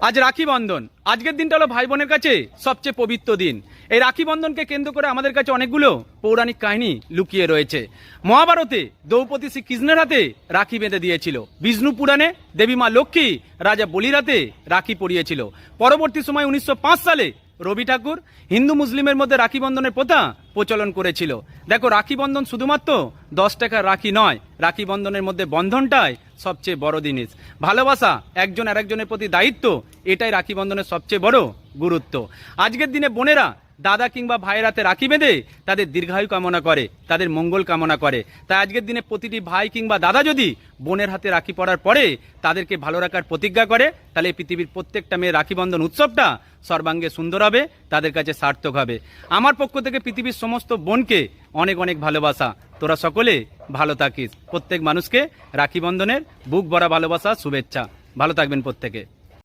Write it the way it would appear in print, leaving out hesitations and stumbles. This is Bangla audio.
আজ রাখি বন্ধন। আজকের দিনটা হলো ভাই বোনের কাছে সবচেয়ে পবিত্র দিন। এই রাখি বন্ধনকে কেন্দ্র করে আমাদের কাছে অনেকগুলো পৌরাণিক কাহিনী লুকিয়ে রয়েছে। মহাভারতে দ্রৌপদী শ্রীকৃষ্ণের হাতে রাখি বেঁধে দিয়েছিল। বিষ্ণু পুরাণে দেবী মা লক্ষ্মী রাজা বলির হাতে রাখি পরিয়েছিল। পরবর্তী সময় 1905 সালে রবি ঠাকুর হিন্দু মুসলিমের মধ্যে রাখি বন্ধনের প্রথা প্রচলন করেছিল। দেখো, রাখি বন্ধন শুধুমাত্র 10 টাকার রাখি নয়, রাখি বন্ধনের মধ্যে বন্ধনটাই সবচেয়ে বড় জিনিস। ভালোবাসা, একজন আরেকজনের প্রতি দায়িত্ব, এটাই রাখি বন্ধনের সবচেয়ে বড় গুরুত্ব। আজকের দিনে বোনেরা দাদা কিংবা ভাইয়ের হাতে রাখি বেঁধে তাদের দীর্ঘায়ু কামনা করে, তাদের মঙ্গল কামনা করে। তাই আজকের দিনে প্রতিটি ভাই কিংবা দাদা যদি বোনের হাতে রাখি পরার পরে তাদেরকে ভালো রাখার প্রতিজ্ঞা করে, তাহলে পৃথিবীর প্রত্যেকটা মেয়ে রাখি বন্ধন উৎসবটা সর্বাঙ্গে সুন্দর হবে, তাদের কাছে সার্থক হবে। আমার পক্ষ থেকে পৃথিবীর সমস্ত বোনকে অনেক অনেক ভালোবাসা। তোরা সকলে ভালো থাকিস। প্রত্যেক মানুষকে রাখি বন্ধনের বুক ভরা ভালোবাসা, শুভেচ্ছা। ভালো থাকবেন প্রত্যেকে।